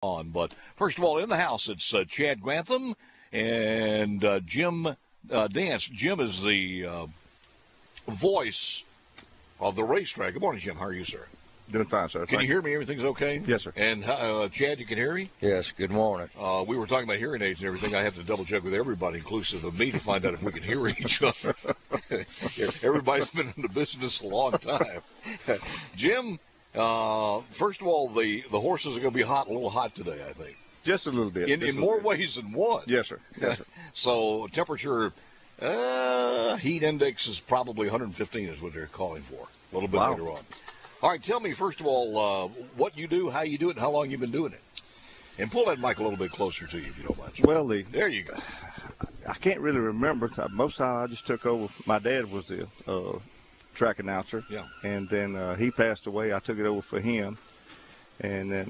on. But first of all, in the house, it's Chad Grantham and Jim Dance. Jim is the voice of the racetrack. Good morning, Jim. How are you, sir? Doing fine, sir. Can you hear me? Everything's okay? Yes, sir. And Chad, you can hear me? Yes, good morning. We were talking about hearing aids and everything. I have to double check with everybody, inclusive of me, to find out if we can hear each other. Everybody's been in the business a long time. Jim, first of all, the horses are going to be a little hot today, I think. Just a little bit. In more ways than one. Yes, sir. Yes, sir. So temperature, heat index is probably 115 is what they're calling for. A little bit later on. All right, tell me, first of all, what you do, how you do it, and how long you've been doing it. And pull that mic a little bit closer to you, if you don't mind. Well, there you go. I can't really remember. Most of the time I just took over. My dad was the track announcer. Yeah. And then he passed away. I took it over for him. And then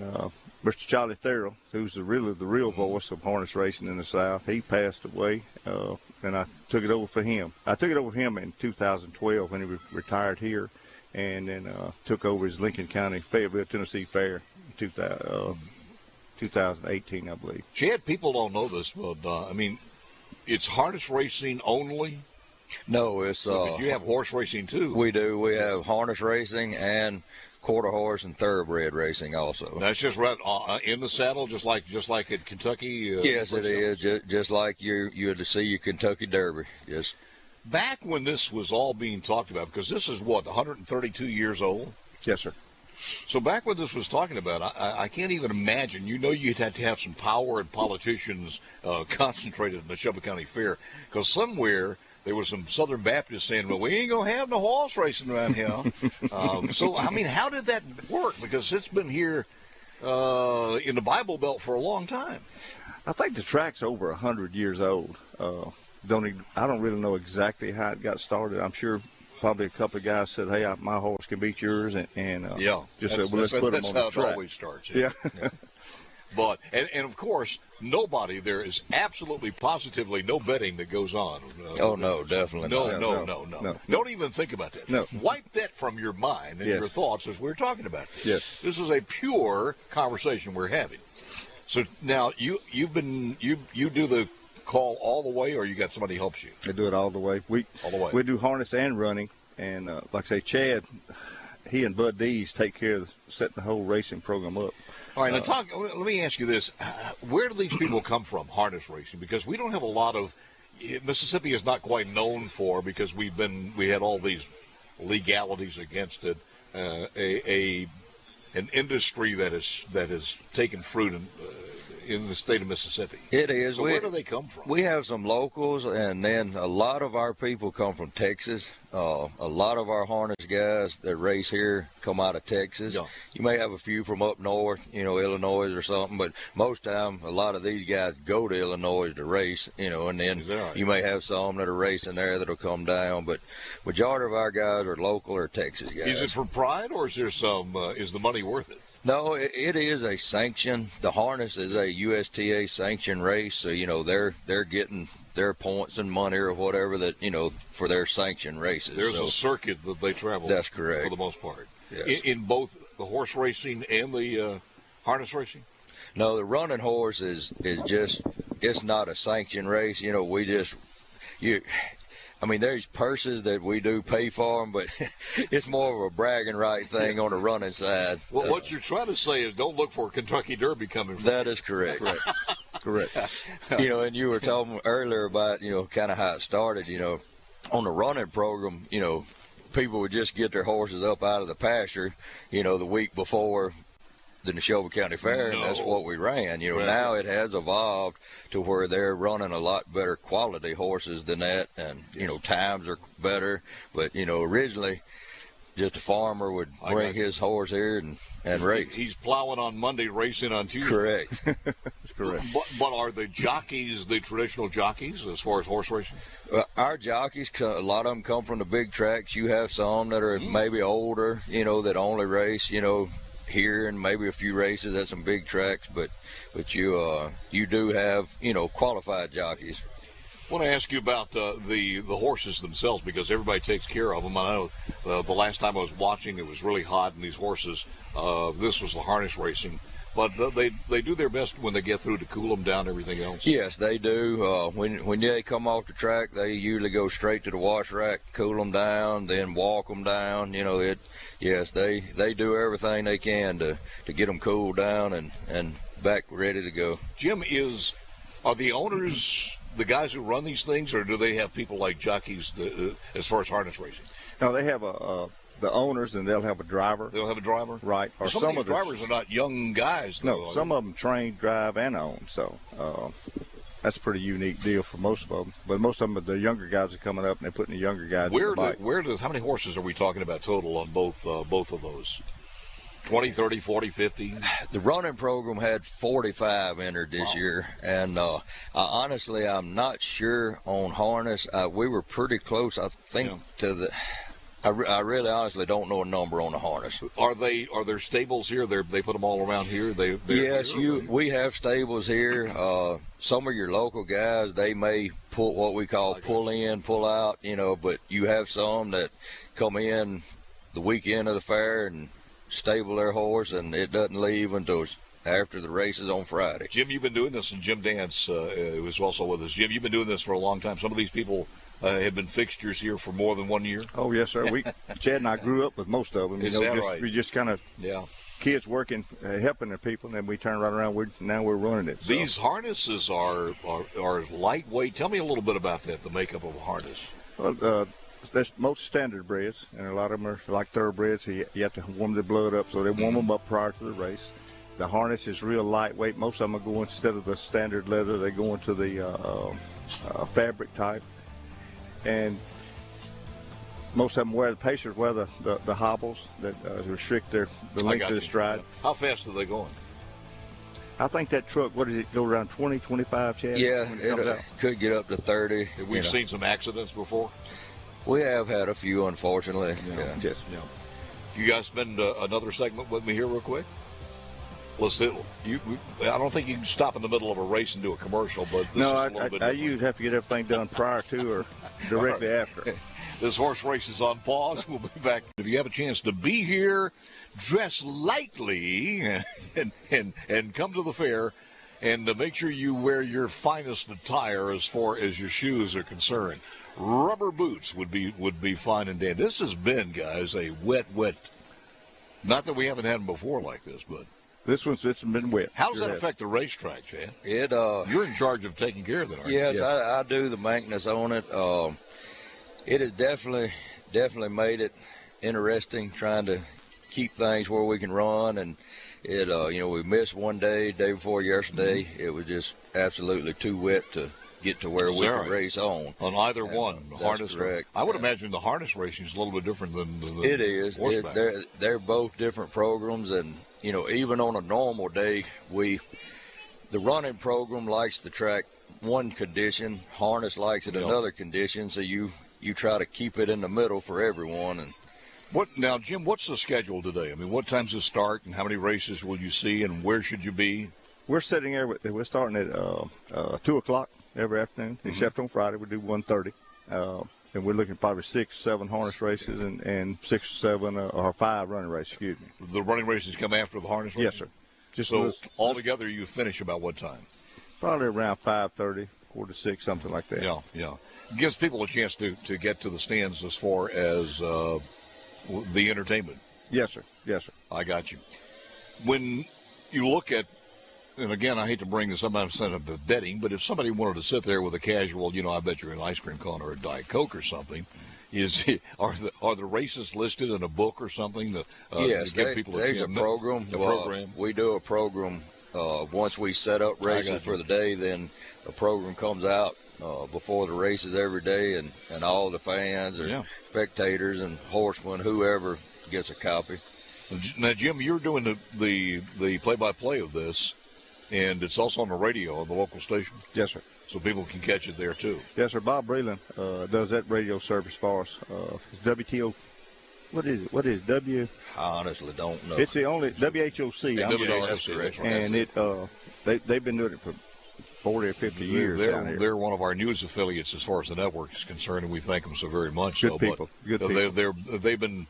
Mr. Charlie Thurl, who's the real voice of harness racing in the South, he passed away. And I took it over for him. I took it over for him in 2012 when he retired here. And then took over his Lincoln County Fayetteville, Tennessee Fair in 2018, I believe. Chad, people don't know this, but, it's harness racing only? No, it's... Because you have horse racing, too. We do. We have harness racing and quarter horse and thoroughbred racing also. That's just right in the saddle, just like at Kentucky? Yes, it is. Just like you're to see your Kentucky Derby. Yes. Back when this was all being talked about, because this is, 132 years old? Yes, sir. So back when this was talking about, I can't even imagine. You'd have to have some power and politicians concentrated in the Neshoba County Fair, because somewhere there was some Southern Baptists saying, well, we ain't going to have no horse racing around here. So, how did that work? Because it's been here in the Bible Belt for a long time. I think the track's over 100 years old. I don't really know exactly how it got started. I'm sure probably a couple of guys said, "Hey, my horse can beat yours," and just said, "Well, let's put him on the track." That's how it always starts. Yeah. But and of course, nobody there is absolutely positively no betting that goes on. No, definitely no, not. No. Don't even think about that. No. Wipe that from your mind and your thoughts as we're talking about this. Yes. This is a pure conversation we're having. So now you do the call all the way, or you got somebody who helps you? I do it all the way. All the way. We do harness and running, and like I say, Chad, he and Bud Dees take care of setting the whole racing program up. All right, now let me ask you this. Where do these people come from, harness racing? Because we don't have a lot of – Mississippi is not quite known for, because we had all these legalities against it, an industry that has taken fruit in the state of Mississippi. It is. So where do they come from? We have some locals, and then a lot of our people come from Texas. A lot of our harness guys that race here come out of Texas. Yeah. You may have a few from up north, Illinois or something, but most time a lot of these guys go to Illinois to race, and then you may have some that are racing there that'll come down, but majority of our guys are local or Texas guys. Is it for pride, or is there is the money worth it? No, it is a sanction. The harness is a USTA sanctioned race, so they're getting their points and money or whatever that for their sanctioned races. There's a circuit that they travel. That's correct, for the most part. Yes. In both the horse racing and the harness racing. No, the running horse is just it's not a sanctioned race. There's purses that we do pay for them, but it's more of a bragging right thing on the running side. Well, what you're trying to say is don't look for a Kentucky Derby coming from That is correct. Correct. And you were talking earlier about, kind of how it started, on the running program, people would just get their horses up out of the pasture, the week before the Neshoba County Fair, and that's what we ran. Right. Now it has evolved to where they're running a lot better quality horses than that, and, times are better. But, originally, just a farmer would bring his horse here and race. He's plowing on Monday, racing on Tuesday. Correct. That's correct. But are the jockeys the traditional jockeys as far as horse racing? Our jockeys, a lot of them come from the big tracks. You have some that are maybe older, that only race, here and maybe a few races at some big tracks, but you do have qualified jockeys. I want to ask you about the horses themselves, because everybody takes care of them. I know the last time I was watching, it was really hot, and these horses, this was the harness racing. But they do their best when they get through to cool them down and everything else. Yes, they do. When they come off the track, they usually go straight to the wash rack, cool them down, then walk them down. Yes, they do everything they can to get them cooled down and back ready to go. Jim, are the owners the guys who run these things, or do they have people like jockeys as far as harness racing? No, they have the owners, and they'll have a driver. They'll have a driver? Right. Or some of these drivers are not young guys, though. No, some of them train, drive, and own. So that's a pretty unique deal for most of them. But most of them, the younger guys are coming up, and they're putting the younger guys in the bike. How many horses are we talking about total on both of those? 20, 30, 40, 50? The running program had 45 entered this year, and honestly, I'm not sure on harness. We were pretty close, I think, to the. I really honestly don't know a number on the harness. Are there stables here? They put them all around here? Yes, we have stables here. Some of your local guys, they may put what we call pull in, pull out, but you have some that come in the weekend of the fair and stable their horse, and it doesn't leave until after the races on Friday. Jim, you've been doing this, and Jim Dance was also with us. Jim, you've been doing this for a long time. Some of these people have been fixtures here for more than 1 year. Oh yes, sir. Chad and I grew up with most of them. Is that right? We just kind of kids working, helping their people, and then we turn right around. Now we're running it. So. These harnesses are lightweight. Tell me a little bit about that. The makeup of a harness. Well, that's most standard breds, and a lot of them are like thoroughbreds. So you have to warm the blood up, so they warm them up prior to the race. The harness is real lightweight. Most of them are going, instead of the standard leather, they go into the fabric type. And most of them the pacers wear the hobbles that restrict the length of the stride. How fast are they going? I think that truck, what does it go around 20, 25, Chad? Yeah, it could get up to 30. We've seen some accidents before. We have had a few, unfortunately. Yeah. Yes. Yeah. You guys spend another segment with me here real quick? Let's do it. I don't think you can stop in the middle of a race and do a commercial, but this is a little bit different. You'd have to get everything done prior to or directly after. This horse race is on pause. We'll be back. If you have a chance to be here, dress lightly and come to the fair, and make sure you wear your finest attire as far as your shoes are concerned. Rubber boots would be fine and dandy. This has been, guys, a wet. Not that we haven't had them before like this, but it's been wet. How does that affect the racetrack, Chad? You're in charge of taking care of that, aren't you? Yes, I do the maintenance on it. It has definitely made it interesting trying to keep things where we can run, and we missed one day before yesterday. It was just absolutely too wet to get to where we can race on either one. Harness, correct. I would imagine the harness racing is a little bit different than it is. Horseback. They're both different programs, and even on a normal day, the running program likes the track one condition, harness likes it another condition, so you try to keep it in the middle for everyone. And now, Jim, what's the schedule today? I mean, what time's it start, and how many races will you see, and where should you be? We're sitting there. We're starting at 2 o'clock every afternoon, except on Friday we do 1:30. And we're looking at probably 6 or 7 harness races and 6 or 7 or 5 running races. Excuse me. The running races come after the harness races? Yes, sir. So altogether, you finish about what time? Probably around 5:30, 4 to 6, something like that. Yeah. Gives people a chance to get to the stands as far as the entertainment. Yes, sir. I got you. When you look at, and again, I hate to bring this up instead of betting, but if somebody wanted to sit there with a casual, I bet you're an ice cream cone or a Diet Coke or something, are the races listed in a book or something yes, to give people a chance? There's a program. We do a program once we set up races for the day. Then a program comes out before the races every day, and all the fans or spectators and horsemen, whoever gets a copy. Now, Jim, you're doing the play-by-play of this, and it's also on the radio on the local station. Yes, sir. So people can catch it there too. Yes, sir. Bob Breland does that radio service for us. WTO. What is it? What is W? I honestly don't know. It's the only WHOC. I'm sorry. That's correct. And they've been doing it for 40 or 50 years. They're one of our news affiliates as far as the network is concerned, and we thank them so very much. Good people. They've been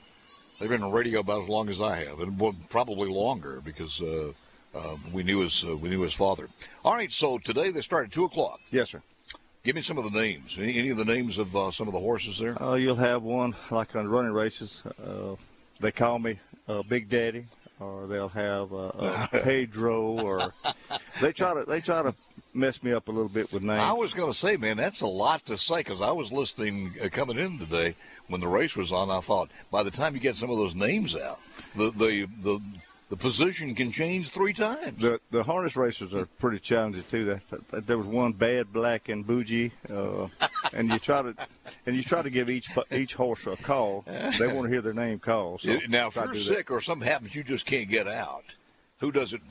on radio about as long as I have, and probably longer, because we knew his father. All right, so today they start at 2:00. Yes, sir. Give me some of the names. Any of the names of some of the horses there? You'll have one like on running races. They call me Big Daddy, or they'll have Pedro, or they try to mess me up a little bit with names. I was going to say, man, that's a lot to say, because I was listening coming in today when the race was on. I thought by the time you get some of those names out, the position can change 3 times. The harness racers are pretty challenging too. There was one Bad, Black, and Bougie, and you try to give each horse a call. They want to hear their name called. So now, if you're sick or something happens, you just can't get out. Who does it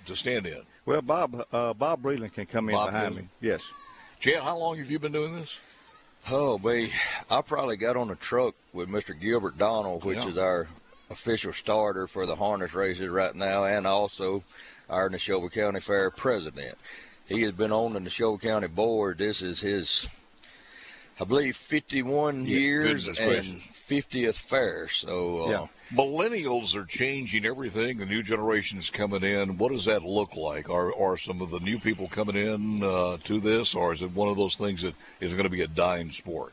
to stand in? Well, Bob Breland can come in behind me. Yes. Chad, how long have you been doing this? Oh, boy, I probably got on the truck with Mr. Gilbert Donald, which is our official starter for the harness races right now, and also our Neshoba County Fair president. He has been on the Neshoba County board. This is his, I believe, 51 years and 50th fair. So millennials are changing everything. The new generation's coming in. What does that look like? Are some of the new people coming in to this, or is it one of those things that is going to be a dying sport?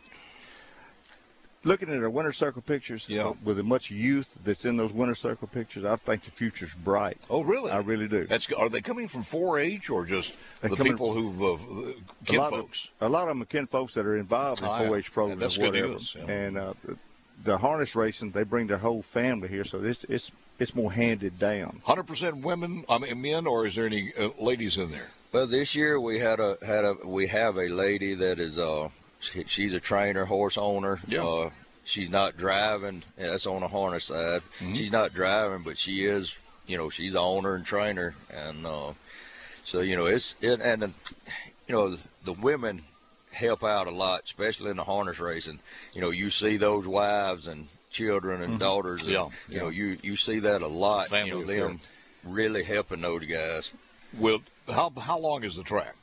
Looking at our winter circle pictures, with as much youth that's in those winter circle pictures, I think the future's bright. Oh, really? I really do. Are they coming from 4-H or just the people who've kinfolks? A lot of them are kinfolks that are involved in 4-H programs. That's or whatever. good news. Yeah. And the harness racing, they bring their whole family here, so it's more handed down. 100% women, men, or is there any ladies in there? Well, this year we have a lady that is she's a trainer, horse owner. Yeah. She's not driving. That's on the harness side. Mm-hmm. She's not driving, but she is. She's the owner and trainer, and so the women help out a lot, especially in the harness racing. You see those wives and children and daughters. And, you see that a lot. Family them really helping those guys. Well, how long is the track?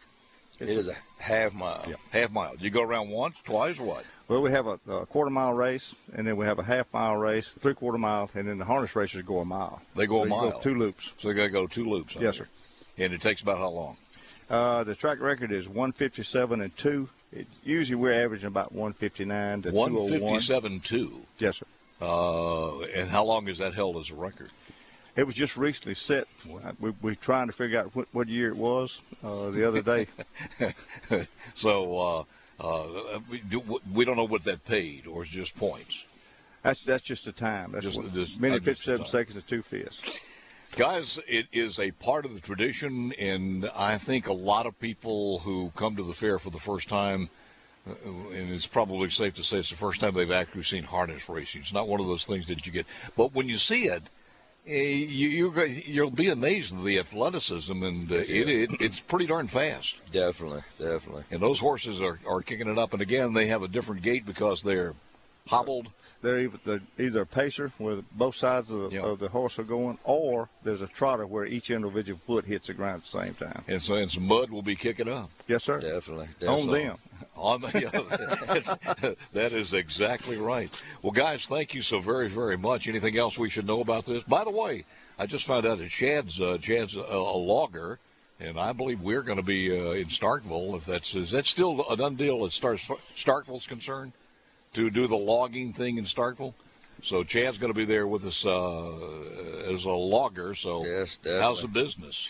It is a half mile. Yeah. Half mile. Do you go around once, twice, or what? Well, we have a quarter-mile race, and then we have a half-mile race, 3/4 mile, and then the harness racers go a mile. They go a mile. Go 2 loops. So they got to go 2 loops. Yes, sir. And it takes about how long? The track record is 1:57 and 2. Usually we're averaging about 1:59 to 2:01. 1:57.2. Yes, sir. And how long is that held as a record? It was just recently set. We're trying to figure out what year it was the other day. So we don't know what that paid, or it's just points. That's just the time. That's minute 57 seconds and 2/5. Guys, it is a part of the tradition, and I think a lot of people who come to the fair for the first time, and it's probably safe to say it's the first time they've actually seen harness racing. It's not one of those things that you get. But when you see it, you'll be amazed at the athleticism, and it's pretty darn fast. Definitely. And those horses are kicking it up, and again, they have a different gait because they're hobbled. They're either a pacer where both sides of the horse are going, or there's a trotter where each individual foot hits the ground at the same time. And so some mud will be kicking up. Yes, sir. Definitely. On them. That is exactly right. Well, guys, thank you so very, very much. Anything else we should know about this? By the way, I just found out that Chad's a logger, and I believe we're going to be in Starkville. Is that still a done deal as far as Starkville's concerned, to do the logging thing in Starkville? So Chad's going to be there with us as a logger. So yes, definitely. How's the business?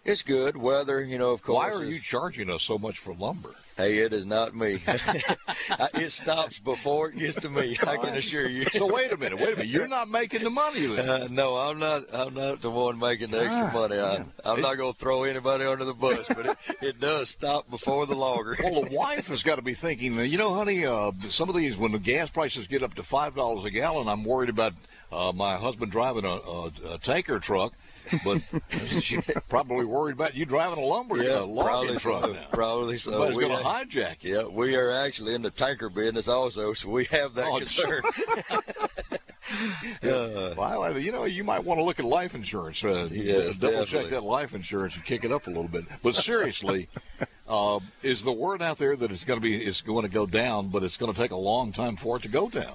It's good. Weather, of course. Why are you charging us so much for lumber? Hey, it is not me. It stops before it gets to me, I can assure you. So wait a minute. You're not making the money then. No, I'm not the one making the extra money. I'm not going to throw anybody under the bus, but it does stop before the logger. Well, the wife has got to be thinking, honey, some of these, when the gas prices get up to $5 a gallon, I'm worried about my husband driving a tanker truck. But she's probably worried about you driving a logging truck now. Probably so. Somebody's going to hijack you. Yeah, we are actually in the tanker business also, so we have that concern. Well, you might want to look at life insurance. Yes, double check that life insurance and kick it up a little bit. But seriously, is the word out there that it's going to go down, but it's going to take a long time for it to go down?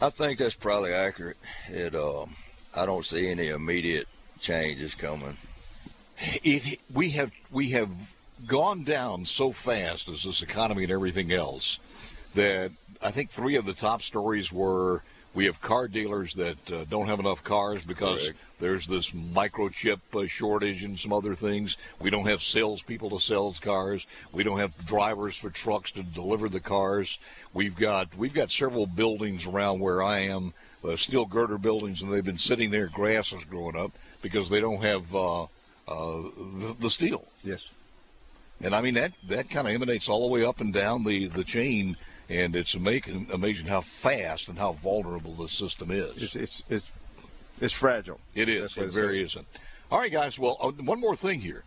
I think that's probably accurate. I don't see any immediate changes coming. We have gone down so fast as this economy and everything else that I think 3 of the top stories were we have car dealers that don't have enough cars because Correct. there's this microchip shortage and some other things. We don't have salespeople to sell cars. We don't have drivers for trucks to deliver the cars. We've got several buildings around where I am, steel girder buildings, and they've been sitting there. Grass is growing up because they don't have the steel. Yes. And I mean that kind of emanates all the way up and down the chain. And it's amazing how fast and how vulnerable the system is. It's fragile. It is. It very isn't. All right, guys. Well, one more thing here.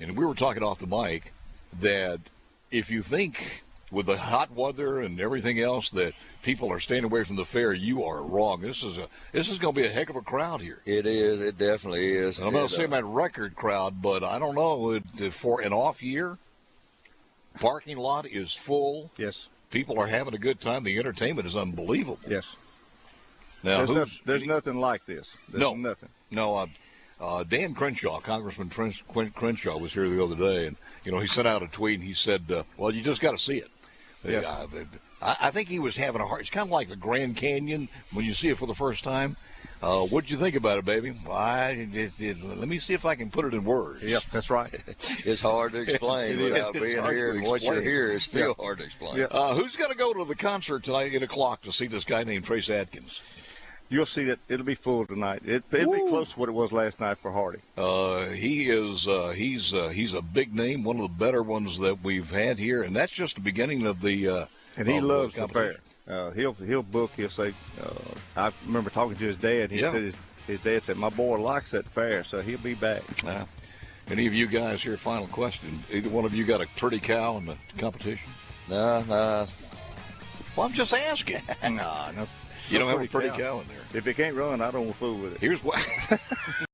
And we were talking off the mic that if you think with the hot weather and everything else that people are staying away from the fair, you are wrong. This is going to be a heck of a crowd here. It is. It definitely is. I'm not saying that record crowd, but I don't know. For an off year, parking lot is full. Yes. People are having a good time. The entertainment is unbelievable. Yes. Now, there's nothing like this. Nothing. No. Dan Crenshaw, Congressman Crenshaw, was here the other day, and he sent out a tweet and he said, "Well, you just got to see it." Yes. I think he was having a hard. It's kind of like the Grand Canyon when you see it for the first time. What'd you think about it, baby? Well, let me see if I can put it in words. Yep, that's right. It's hard to explain without being here, and what you're here is still hard to explain. Yeah. Who's going to go to the concert tonight at 8 o'clock to see this guy named Trace Adkins? You'll see that it'll be full tonight. It'll be close to what it was last night for Hardy. He is. He's a big name, one of the better ones that we've had here, and that's just the beginning of the. And he loves the fair. He'll book. He'll say. I remember talking to his dad. He said his dad said, "My boy likes that fair, so he'll be back." Any of you guys here? Final question. Either one of you got a pretty cow in the competition? No. Well, I'm just asking. No. You don't have a pretty cow in there. If it can't run, I don't fool with it. Here's what.